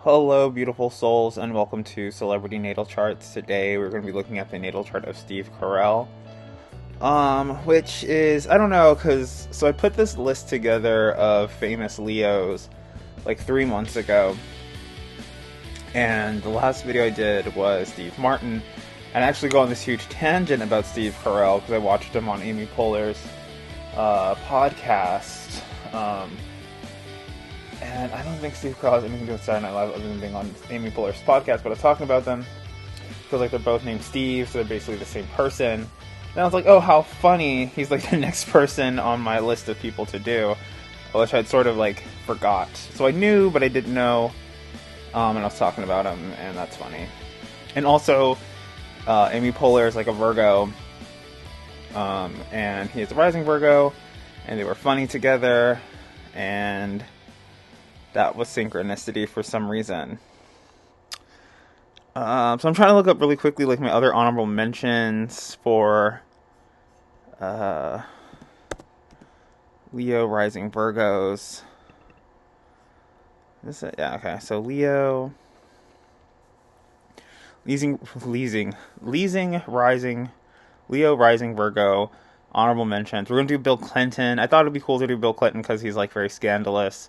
Hello, beautiful souls, and welcome to Celebrity Natal Charts. Today, we're going to be looking at the natal chart of Steve Carell. Which is, I don't know, so I put this list together of famous Leos like 3 months ago, and the last video I did was Steve Martin, and I actually go on this huge tangent about Steve Carell because I watched him on Amy Poehler's podcast. And I don't think Steve Carell has anything to do with Saturday Night Live other than being on Amy Poehler's podcast, but I was talking about them because like they're both named Steve, so they're basically the same person. And I was like, oh, how funny! He's like the next person on my list of people to do, which I'd sort of like forgot. So I knew, but I didn't know. And I was talking about him, and that's funny. And also, Amy Poehler is like a Virgo, and he is a rising Virgo, and they were funny together, and that was synchronicity for some reason. So I'm trying to look up really quickly like my other honorable mentions for Leo rising Virgos. Is it? Yeah, okay. So Leo leasing rising Leo rising Virgo honorable mentions. We're gonna do Bill Clinton. I thought it'd be cool to do Bill Clinton because he's like very scandalous.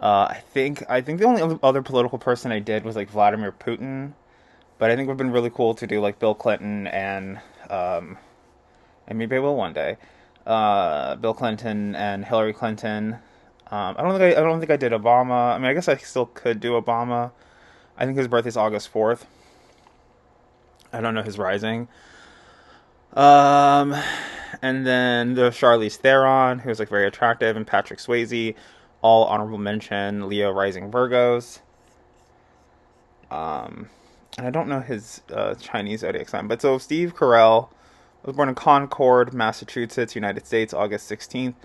I think the only other political person I did was like Vladimir Putin, but I think it would have been really cool to do like Bill Clinton and maybe I will one day. Bill Clinton and Hillary Clinton. I don't think I did Obama. I mean, I guess I still could do Obama. I think his birthday's August 4th. I don't know his rising. And then there's Charlize Theron, who's like very attractive, and Patrick Swayze. All honorable mention, Leo rising Virgos. And I don't know his Chinese zodiac sign, but so Steve Carell was born in Concord, Massachusetts, United States, August 16th,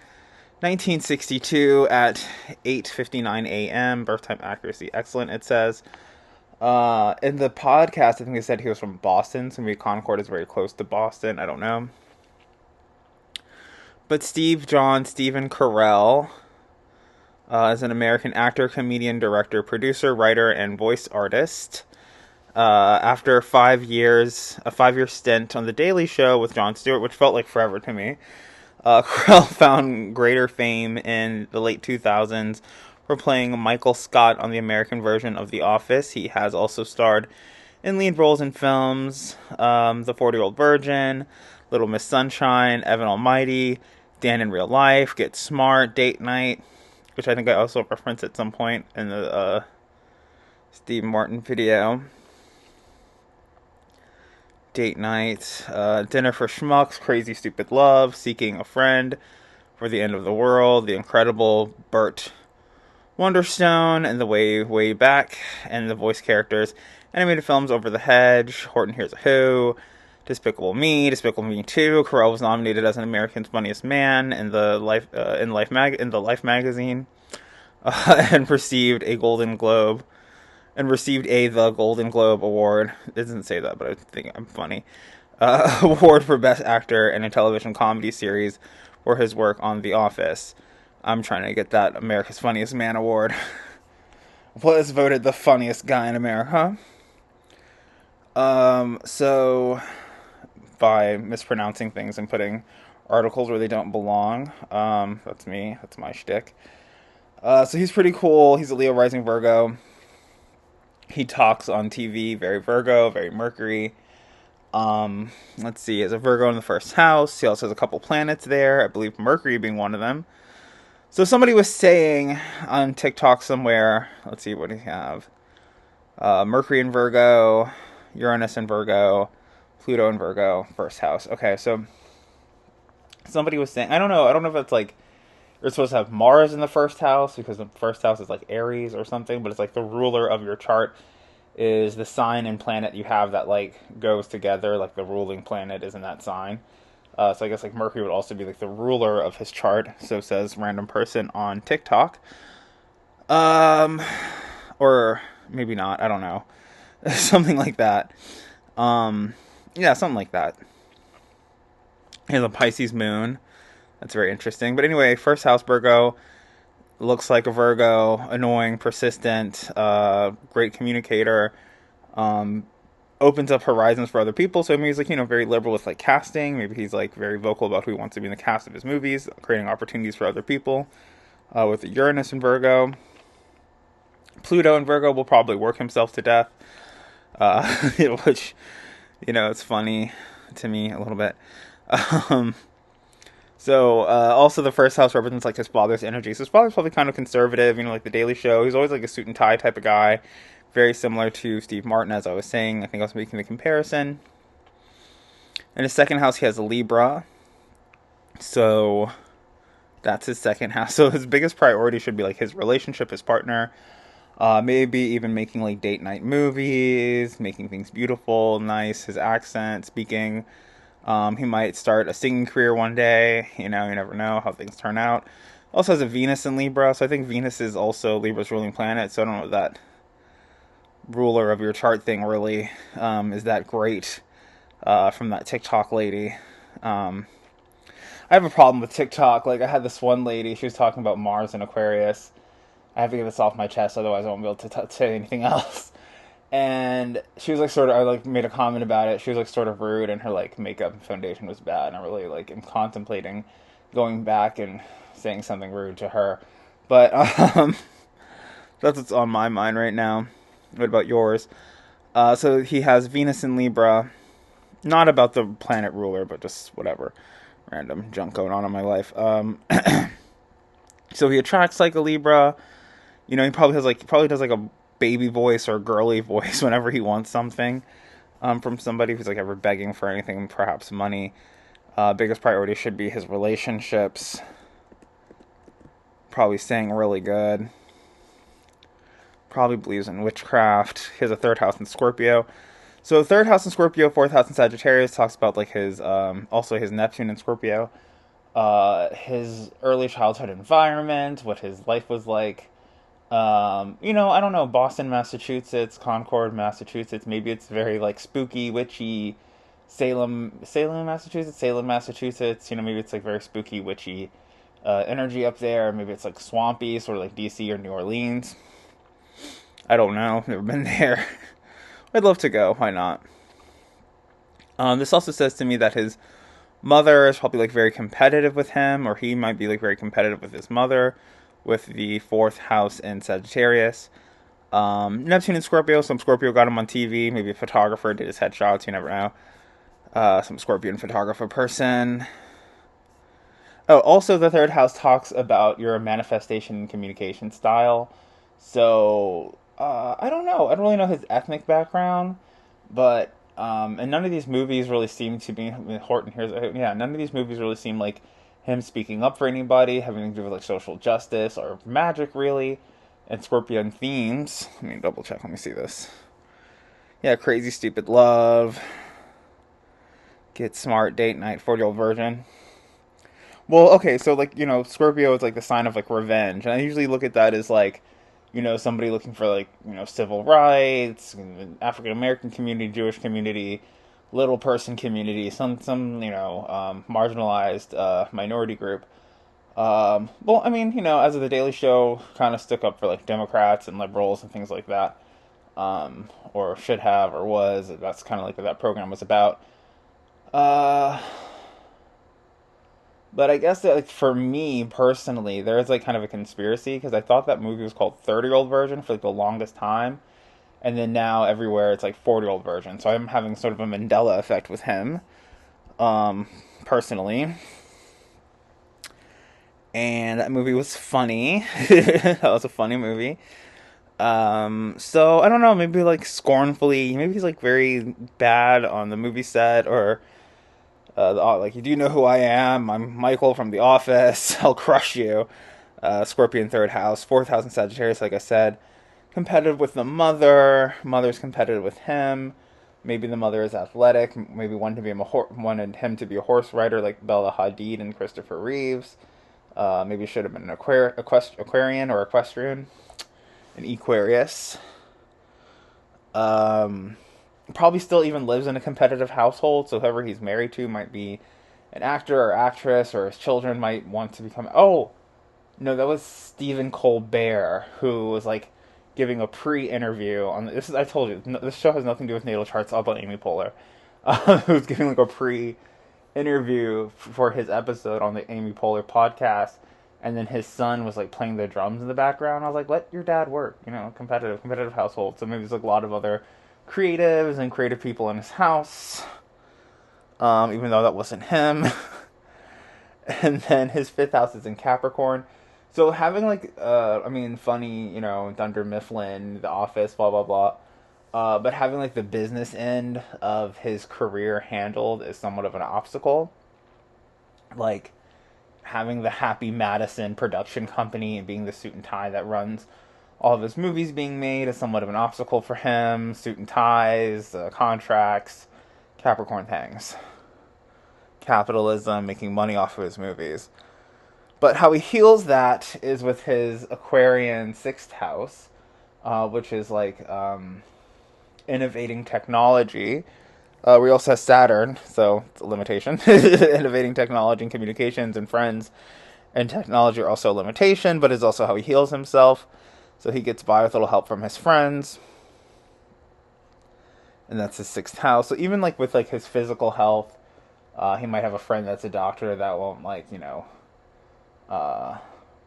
1962 at 8:59 a.m. Birth time accuracy excellent, it says. In the podcast, I think they said he was from Boston, so maybe Concord is very close to Boston. I don't know. But Stephen Carell is an American actor, comedian, director, producer, writer, and voice artist. After a 5-year stint on The Daily Show with Jon Stewart, which felt like forever to me, Carell found greater fame in the late 2000s for playing Michael Scott on the American version of The Office. He has also starred in lead roles in films The 40-Year-Old Virgin, Little Miss Sunshine, Evan Almighty, Dan in Real Life, Get Smart, Date Night, which I think I also referenced at some point in the Steve Martin video. Date Night, Dinner for Schmucks, Crazy Stupid Love, Seeking a Friend, For the End of the World, The Incredible Burt Wonderstone, and The Way Back, and the voice characters. Animated films Over the Hedge, Horton Hears a Who, Despicable Me 2. Carell was nominated as an American's Funniest Man in the Life magazine, and received the Golden Globe Award. It doesn't say that, but I think I'm funny. Award for Best Actor in a Television Comedy Series for his work on The Office. I'm trying to get that America's Funniest Man award. Was voted the funniest guy in America. So by mispronouncing things and putting articles where they don't belong. That's me. That's my shtick. So he's pretty cool. He's a Leo rising Virgo. He talks on TV, very Virgo, very Mercury. Let's see, he has a Virgo in the first house. He also has a couple planets there, I believe Mercury being one of them. So somebody was saying on TikTok somewhere, let's see, what do you have? Mercury in Virgo, Uranus in Virgo, Pluto in Virgo, first house. Okay, so somebody was saying, I don't know if it's like you're supposed to have Mars in the first house because the first house is like Aries or something, but it's like the ruler of your chart is the sign and planet you have that like goes together, like the ruling planet is in that sign. So I guess like Mercury would also be like the ruler of his chart. So says random person on TikTok. Or maybe not. I don't know. Something like that. Yeah, something like that. He has a Pisces moon. That's very interesting. But anyway, first house Virgo. looks like a Virgo, annoying, persistent, great communicator, um, opens up horizons for other people. So maybe he's like, very liberal with like casting. Maybe he's like very vocal about who he wants to be in the cast of his movies, creating opportunities for other people. With Uranus in Virgo, Pluto in Virgo will probably work himself to death, which, it's funny to me a little bit. Um, also the first house represents like his father's energy. So his father's probably kind of conservative, like the Daily Show. He's always like a suit and tie type of guy, very similar to Steve Martin, as I was saying. I think I was making the comparison. In his second house, he has a Libra. So that's his second house. So his biggest priority should be like his relationship, his partner. Maybe even making like date night movies, making things beautiful, nice, his accent, speaking. He might start a singing career one day. You never know how things turn out. Also has a Venus in Libra, so I think Venus is also Libra's ruling planet. So I don't know if that ruler of your chart thing really is that great from that TikTok lady. I have a problem with TikTok. Like I had this one lady, she was talking about Mars and Aquarius. I have to get this off my chest, otherwise I won't be able to say anything else. And she was like I like made a comment about it. She was like sort of rude, and her like makeup and foundation was bad. And I really like am contemplating going back and saying something rude to her. But that's what's on my mind right now. What about yours? So he has Venus in Libra. Not about the planet ruler, but just whatever random junk going on in my life. So he attracts like a Libra. He probably does like a baby voice or a girly voice whenever he wants something from somebody who's like ever begging for anything, perhaps money. Biggest priority should be his relationships. Probably staying really good. Probably believes in witchcraft. He has a third house in Scorpio. So third house in Scorpio, fourth house in Sagittarius talks about like his also his Neptune in Scorpio. His early childhood environment, what his life was like. I don't know, Boston, Massachusetts, Concord, Massachusetts. Maybe it's very like spooky, witchy. Salem, Massachusetts. Maybe it's like very spooky, witchy energy up there. Maybe it's like swampy, sort of like DC or New Orleans. I don't know. Never been there. I'd love to go. Why not? This also says to me that his mother is probably like very competitive with him, or he might be like very competitive with his mother, with the fourth house in Sagittarius. Neptune and Scorpio. Some Scorpio got him on TV. Maybe a photographer did his headshots. You never know. Some Scorpion photographer person. Oh, also the third house talks about your manifestation and communication style. So I don't know. I don't really know his ethnic background, but and none of these movies really seem to be Horton here's yeah. None of these movies really seem like him speaking up for anybody, having to do with like social justice or magic, really, and Scorpion themes. Let me double check. Let me see this. Yeah, crazy, stupid love. Get smart, date night, 40-year-old virgin. Well, okay, so like Scorpio is like the sign of like revenge, and I usually look at that as like somebody looking for like civil rights, African American community, Jewish community, little person community, some marginalized minority group. Well, I mean, as of the Daily Show, kind of stuck up for like Democrats and liberals and things like that, or should have or was. That's kind of like what that program was about. But I guess that, like, for me personally, there's like kind of a conspiracy because I thought that movie was called 30-year-old version for like the longest time, and then now everywhere it's like 40-year-old version. So I'm having sort of a Mandela effect with him, personally. And that movie was funny. That was a funny movie. So I don't know, maybe like scornfully, maybe he's like very bad on the movie set, or like, you do know who I am. I'm Michael from The Office. I'll crush you. Scorpion third house, fourth house in Sagittarius, like I said. Competitive with the mother. Mother's competitive with him. Maybe the mother is athletic. Maybe wanted him to be a horse rider like Bella Hadid and Christopher Reeves. Maybe should have been an Aquarian or equestrian. An Aquarius. Probably still even lives in a competitive household, so whoever he's married to might be an actor or actress, or his children might want to become... Oh! No, that was Stephen Colbert, who was like giving a pre-interview on this. I told you, this show has nothing to do with natal charts. All about Amy Poehler, who was giving like a pre-interview for his episode on the Amy Poehler podcast, and then his son was like playing the drums in the background. I was like, let your dad work, competitive household. So maybe there's like a lot of other creatives and creative people in his house, even though that wasn't him. And then his fifth house is in Capricorn. So having like, funny, Dunder Mifflin, The Office, blah blah blah. But having like the business end of his career handled is somewhat of an obstacle. Like having the Happy Madison production company and being the suit and tie that runs all of his movies being made is somewhat of an obstacle for him. Suit and ties, contracts, Capricorn things. Capitalism, making money off of his movies. But how he heals that is with his Aquarian sixth house, which is like innovating technology. We also have Saturn, so it's a limitation. Innovating technology and communications and friends and technology are also a limitation, but is also how he heals himself. So he gets by with a little help from his friends. And that's his sixth house. So even like with like his physical health, he might have a friend that's a doctor that won't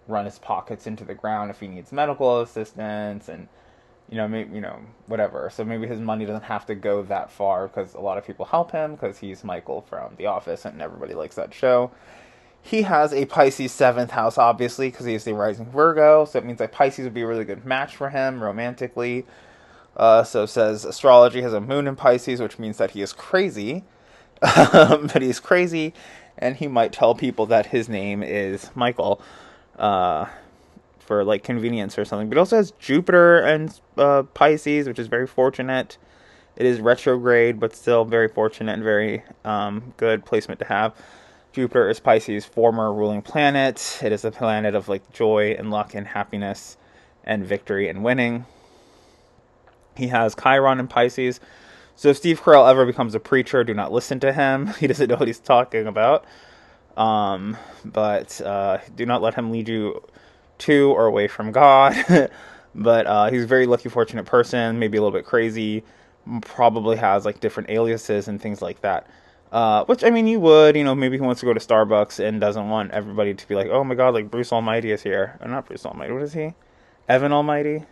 run his pockets into the ground if he needs medical assistance and maybe, whatever. So maybe his money doesn't have to go that far because a lot of people help him because he's Michael from The Office and everybody likes that show. He has a Pisces seventh house, obviously, because he is the rising Virgo. So it means that Pisces would be a really good match for him romantically. So it says astrology has a moon in Pisces, which means that he is crazy. But he's crazy, and he might tell people that his name is Michael. For like convenience or something. But it also has Jupiter and Pisces, which is very fortunate. It is retrograde, but still very fortunate and very good placement to have. Jupiter is Pisces' former ruling planet. It is a planet of like joy and luck and happiness and victory and winning. He has Chiron in Pisces. So if Steve Carell ever becomes a preacher, do not listen to him. He doesn't know what he's talking about. But do not let him lead you to or away from God. But he's a very lucky, fortunate person, maybe a little bit crazy, probably has like different aliases and things like that. Which, I mean, you would, maybe he wants to go to Starbucks and doesn't want everybody to be like, oh my god, like Bruce Almighty is here. Or not Bruce Almighty, what is he? Evan Almighty?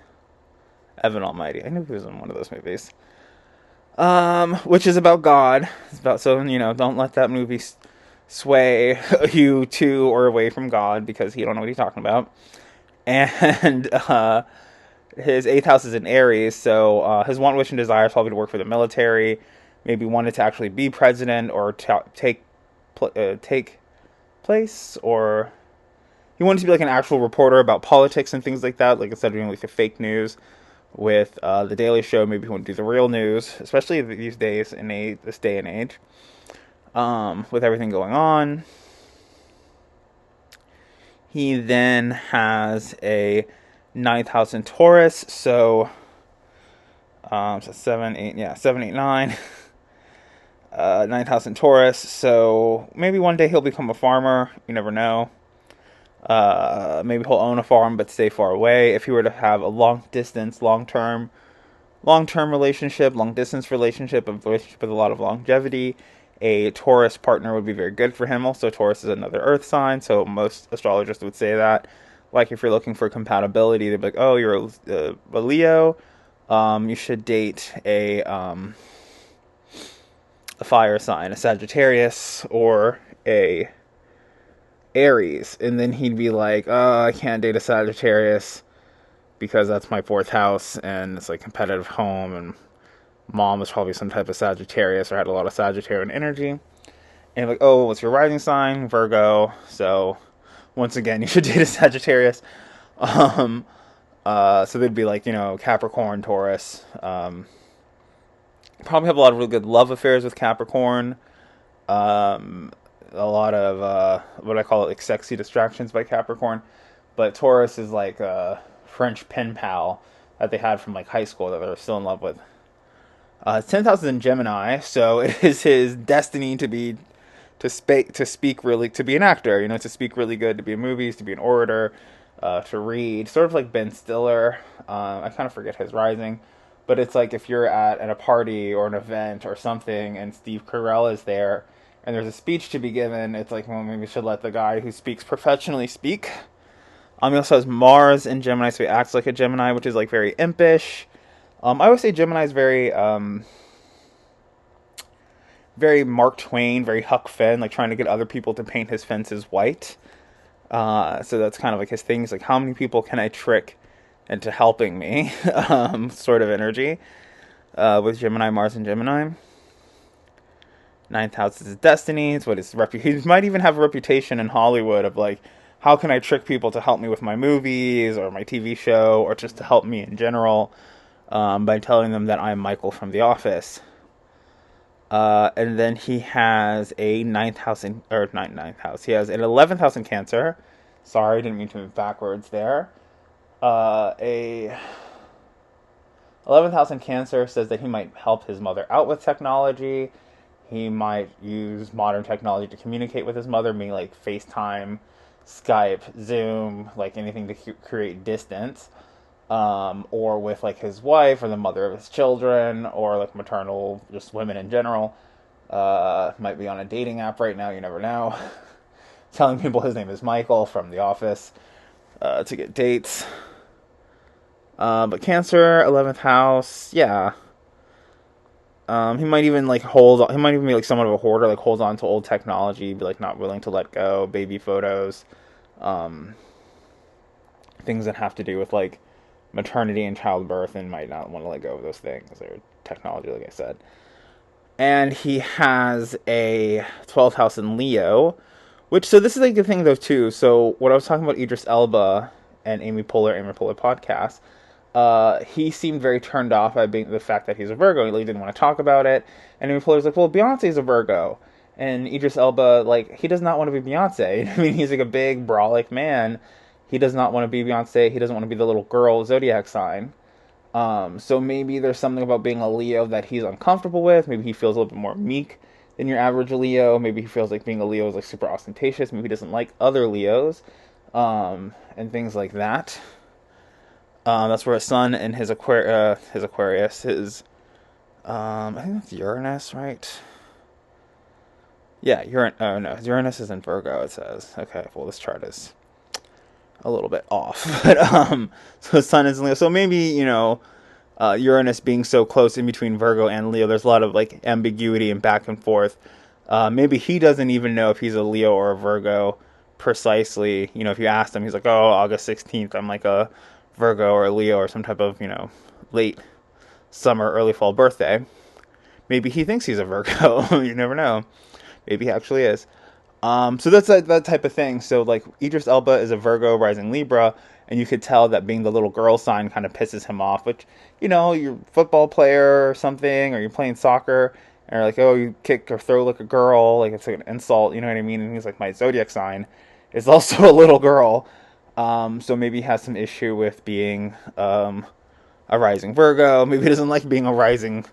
Evan Almighty. I knew he was in one of those movies. Which is about God. It's about, so, don't let that movie sway you to or away from God because you don't know what he's talking about. And his eighth house is in Aries, so his want, wish, and desire is probably to work for the military, maybe wanted to actually be president or take place, or he wanted to be like an actual reporter about politics and things like that, like instead of doing like the fake news with the Daily Show. Maybe he wanted to do the real news, especially these days in this day and age. With everything going on. He then has a ninth house in Taurus, so 7, 8, 9. Ninth house in Taurus, so maybe one day he'll become a farmer. You never know. Maybe he'll own a farm but stay far away. If he were to have a long-term relationship, long-distance relationship, a relationship with a lot of longevity, a Taurus partner would be very good for him. Also, Taurus is another earth sign, so most astrologers would say that. Like, if you're looking for compatibility, they'd be like, oh, you're a Leo, you should date a fire sign, a Sagittarius, or a Aries. And then he'd be like, oh, I can't date a Sagittarius because that's my fourth house, and it's like competitive home, and mom was probably some type of Sagittarius or had a lot of Sagittarian energy. And like, oh, what's your rising sign? Virgo. So once again, you should date a Sagittarius. So they'd be like, Capricorn, Taurus. Probably have a lot of really good love affairs with Capricorn. A lot of what I call it, like sexy distractions by Capricorn. But Taurus is like a French pen pal that they had from like high school that they're still in love with. 10th house is in Gemini, so it is his destiny to be to speak really, to be an actor, to speak really good, to be in movies, to be an orator, to read, sort of like Ben Stiller. I kind of forget his rising, but it's like if you're at a party or an event or something, and Steve Carell is there, and there's a speech to be given. It's like, well, maybe we should let the guy who speaks professionally speak. He also has Mars in Gemini, so he acts like a Gemini, which is like very impish. I always say Gemini is very Mark Twain, very Huck Finn, like trying to get other people to paint his fences white. So that's kind of like his thing. He's like, how many people can I trick into helping me? Sort of energy with Gemini, Mars, and Gemini. Ninth house is his destiny. It's what he might even have a reputation in Hollywood of like, how can I trick people to help me with my movies or my TV show or just to help me in general, by telling them that I'm Michael from The Office. And then he has a ninth house ninth house. He has an 11th house in Cancer. Sorry, didn't mean to move backwards there. A 11th house in Cancer says that he might help his mother out with technology. He might use modern technology to communicate with his mother, meaning like FaceTime, Skype, Zoom, like anything to create distance. Or with like his wife or the mother of his children, or like maternal, just women in general. Might be on a dating app right now, you never know. Telling people his name is Michael from The Office, to get dates. But Cancer, 11th house, yeah. He might even be like somewhat of a hoarder, like holds on to old technology, be like not willing to let go, baby photos, things that have to do with like maternity and childbirth, and might not want to let go of those things or technology, like I said. And he has a 12th house in Leo, so this is like the thing though too. So what I was talking about Idris Elba and Amy Poehler podcast, he seemed very turned off by the fact that he's a Virgo. He didn't want to talk about it. And Amy Poehler's like, well, Beyonce's a Virgo. And Idris Elba, like, he does not want to be Beyonce. I mean, he's like a big, brolic man. He does not want to be Beyonce. He doesn't want to be the little girl zodiac sign. So maybe there's something about being a Leo that he's uncomfortable with. Maybe he feels a little bit more meek than your average Leo. Maybe he feels like being a Leo is like super ostentatious. Maybe he doesn't like other Leos, and things like that. That's where his sun and his Aquarius, I think that's Uranus, right? Yeah, Uranus is in Virgo, it says. Okay, well, this chart is a little bit off. But, so his sun is in Leo. So maybe, Uranus being so close in between Virgo and Leo, there's a lot of, like, ambiguity and back and forth. Maybe he doesn't even know if he's a Leo or a Virgo precisely. If you asked him, he's like, oh, August 16th, I'm like a Virgo or a Leo or some type of, late summer, early fall birthday. Maybe he thinks he's a Virgo. You never know. Maybe he actually is. So that's that type of thing. So like Idris Elba is a Virgo rising Libra, and you could tell that being the little girl sign kind of pisses him off. Which, you're a football player or something, or you're playing soccer, and you're like, oh, you kick or throw like a girl, like it's like an insult, you know what I mean? And he's like, my zodiac sign is also a little girl. So maybe he has some issue with being a rising Virgo. Maybe he doesn't like being a rising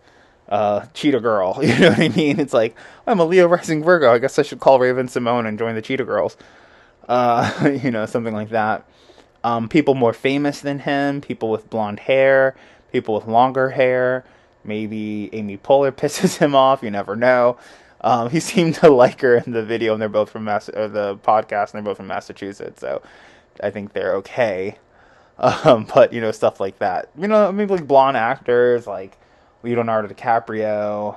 cheetah girl. You know what I mean? It's like, I'm a Leo rising Virgo. I guess I should call Raven Simone and join the Cheetah Girls. Something like that. People more famous than him, people with blonde hair, people with longer hair. Maybe Amy Poehler pisses him off. You never know. He seemed to like her in the video, and they're both from the podcast, and they're both from Massachusetts. So I think they're okay. But stuff like that. Maybe like blonde actors like Leonardo DiCaprio.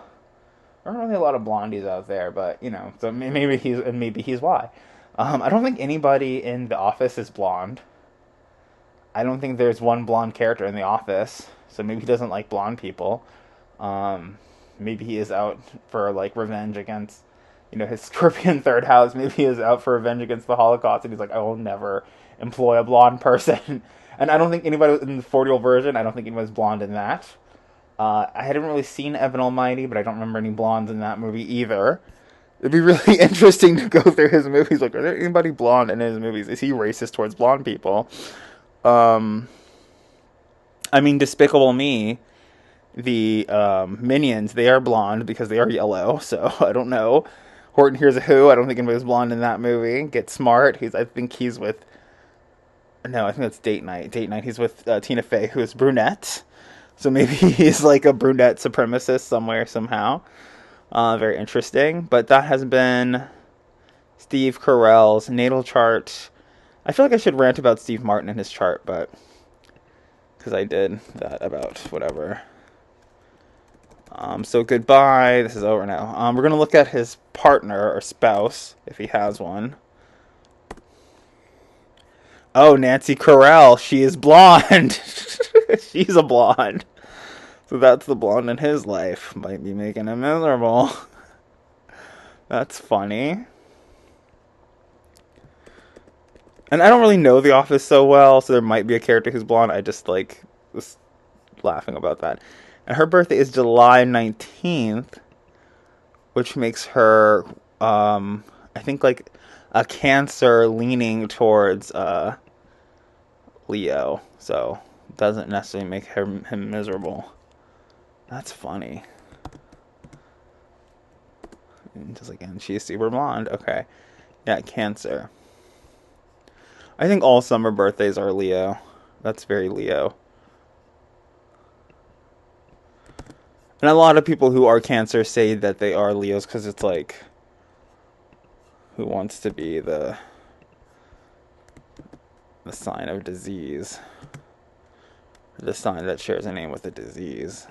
There aren't really a lot of blondies out there, but so maybe he's why. I don't think anybody in The Office is blonde. I don't think there's one blonde character in The Office, so maybe he doesn't like blonde people. Maybe he is out for like revenge against, his Scorpion third house. Maybe he is out for revenge against the Holocaust, and he's like, I will never employ a blonde person. And I don't think anybody in the 40-year-old version, I don't think anyone's blonde in that. I hadn't really seen Evan Almighty, but I don't remember any blondes in that movie either. It'd be really interesting to go through his movies. Like, are there anybody blonde in his movies? Is he racist towards blonde people? Despicable Me, the Minions, they are blonde because they are yellow, so I don't know. Horton Hears a Who. I don't think anybody's blonde in that movie. Get Smart. I think he's with. No, I think that's Date Night. Date Night. He's with Tina Fey, who is brunette. So maybe he's like a brunette supremacist somewhere, somehow. Very interesting. But that has been Steve Carell's natal chart. I feel like I should rant about Steve Martin and his chart, but because I did that about whatever. So goodbye. This is over now. We're gonna look at his partner or spouse if he has one. Oh, Nancy Carell. She is blonde. She's a blonde. So that's the blonde in his life. Might be making him miserable. That's funny. And I don't really know The Office so well, so there might be a character who's blonde. I just was laughing about that. And her birthday is July 19th, which makes her, I think, like a Cancer leaning towards Leo. So doesn't necessarily make him miserable. That's funny. And just again, she's super blonde. Okay. Yeah, Cancer. I think all summer birthdays are Leo. That's very Leo. And a lot of people who are Cancer say that they are Leos because it's like, who wants to be the sign of disease? The sign that shares a name with a disease.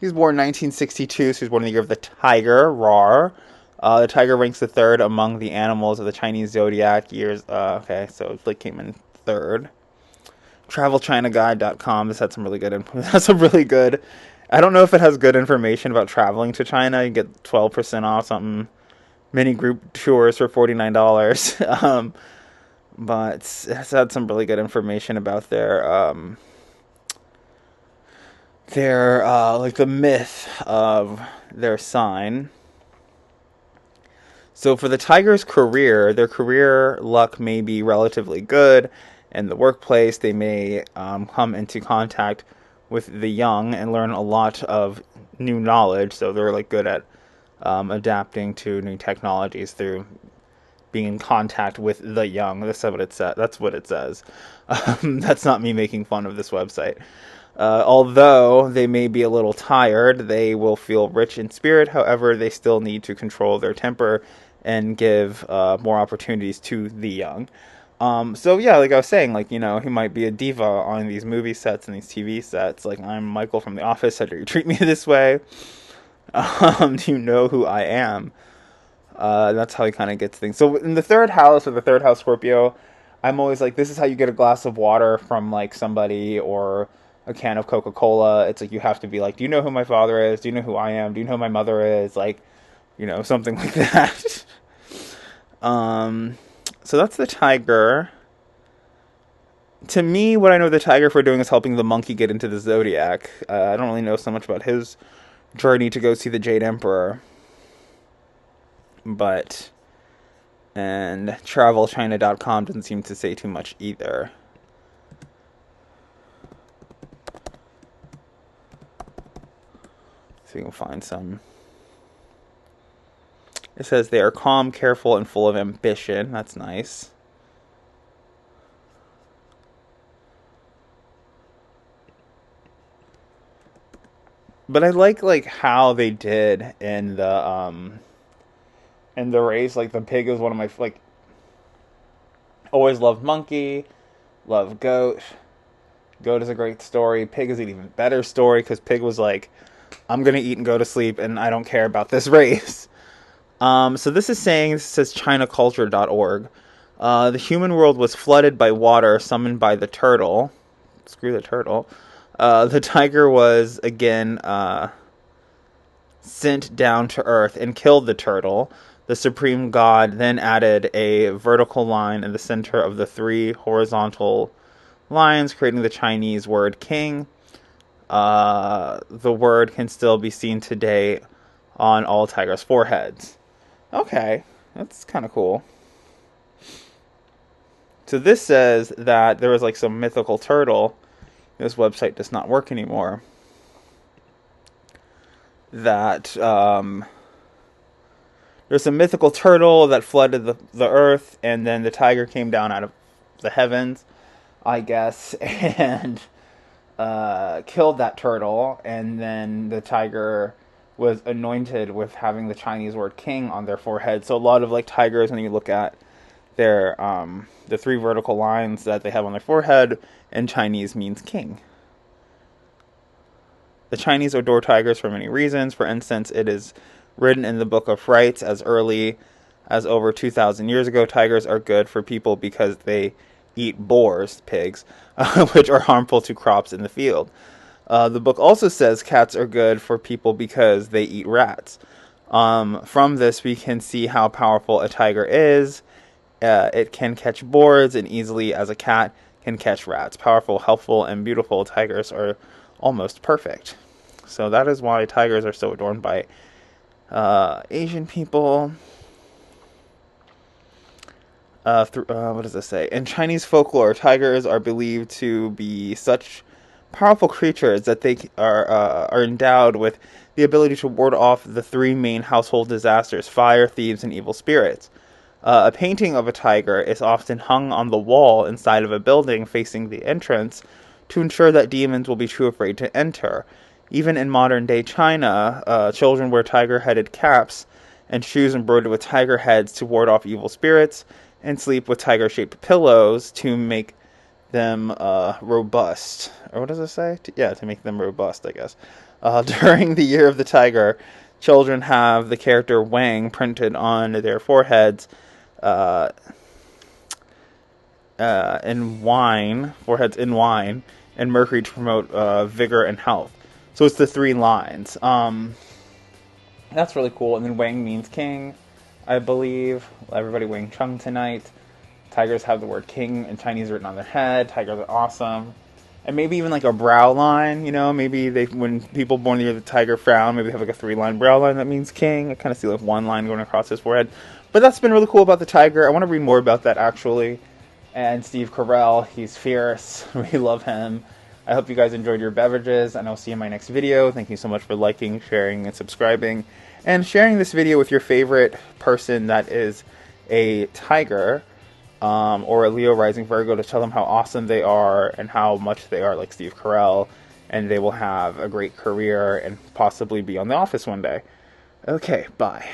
He was born in 1962, so he was born in the year of the tiger, Rar. The tiger ranks the third among the animals of the Chinese zodiac years. Okay, so it like came in third. TravelChinaGuide.com. This had some really good info. That's some really good. I don't know if it has good information about traveling to China. You get 12% off something. Mini group tours for $49. But it's had some really good information about their like the myth of their sign. So for the tiger's career, their career luck may be relatively good. In the workplace, they may come into contact with the young and learn a lot of new knowledge. So they're like good at adapting to new technologies through being in contact with the young. That's what it says. That's what it says. That's not me making fun of this website. Although they may be a little tired, they will feel rich in spirit. However, they still need to control their temper and give more opportunities to the young. So yeah, like I was saying, like, you know, he might be a diva on these movie sets and these TV sets. Like, I'm Michael from The Office. How do you treat me this way? Do you know who I am? That's how he kind of gets things. So in the third house, or the third house Scorpio, I'm always like, this is how you get a glass of water from like somebody, or a can of Coca-Cola. It's like, you have to be like, do you know who my father is? Do you know who I am? Do you know who my mother is? Like, you know, something like that. So that's the tiger. To me, what I know the tiger for doing is helping the monkey get into the zodiac. I don't really know so much about his journey to go see the Jade Emperor. But, and TravelChina.com doesn't seem to say too much either. So you can find some. It says they are calm, careful, and full of ambition. That's nice. But I like how they did in the race. Like, the pig is one of my, like, always loved monkey, love goat. Goat is a great story. Pig is an even better story, because pig was like, I'm gonna eat and go to sleep, and I don't care about this race. So this says chinaculture.org. The human world was flooded by water summoned by the turtle. Screw the turtle. The tiger was again sent down to earth and killed the turtle. The supreme god then added a vertical line in the center of the three horizontal lines, creating the Chinese word king. The word can still be seen today on all tigers' foreheads. Okay, that's kind of cool. So this says that there was like some mythical turtle. This website does not work anymore. That There's a mythical turtle that flooded the earth, and then the tiger came down out of the heavens, I guess, and killed that turtle, and then the tiger was anointed with having the Chinese word king on their forehead. So a lot of like tigers, when you look at their the three vertical lines that they have on their forehead, in Chinese means king. The Chinese adore tigers for many reasons. For instance, it is written in the Book of Rights as early as over 2,000 years ago, tigers are good for people because they eat boars, pigs, which are harmful to crops in the field. The book also says cats are good for people because they eat rats. From this, we can see how powerful a tiger is. It can catch boars and easily as a cat can catch rats. Powerful, helpful, and beautiful tigers are almost perfect. So that is why tigers are so adorned by Asian people. What does this say? In Chinese folklore, tigers are believed to be such powerful creatures that they are endowed with the ability to ward off the three main household disasters: fire, thieves, and evil spirits. A painting of a tiger is often hung on the wall inside of a building facing the entrance to ensure that demons will be too afraid to enter. Even in modern-day China, children wear tiger-headed caps and shoes embroidered with tiger heads to ward off evil spirits, and sleep with tiger-shaped pillows to make them robust. Or what does it say? To make them robust, I guess. During the Year of the Tiger, children have the character Wang printed on their foreheads in wine, and mercury to promote vigor and health. So it's the three lines. That's really cool. And then Wang means king, I believe. Everybody Wang Chung tonight. Tigers have the word king in Chinese written on their head. Tigers are awesome. And maybe even like a brow line, maybe when people born near the tiger frown, maybe they have like a 3-line brow line that means king. I kind of see like one line going across his forehead. But that's been really cool about the tiger. I want to read more about that actually. And Steve Carell, he's fierce. We love him. I hope you guys enjoyed your beverages, and I'll see you in my next video. Thank you so much for liking, sharing, and subscribing, and sharing this video with your favorite person that is a tiger, or a Leo rising Virgo, to tell them how awesome they are and how much they are like Steve Carell, and they will have a great career and possibly be on The Office one day. Okay, bye.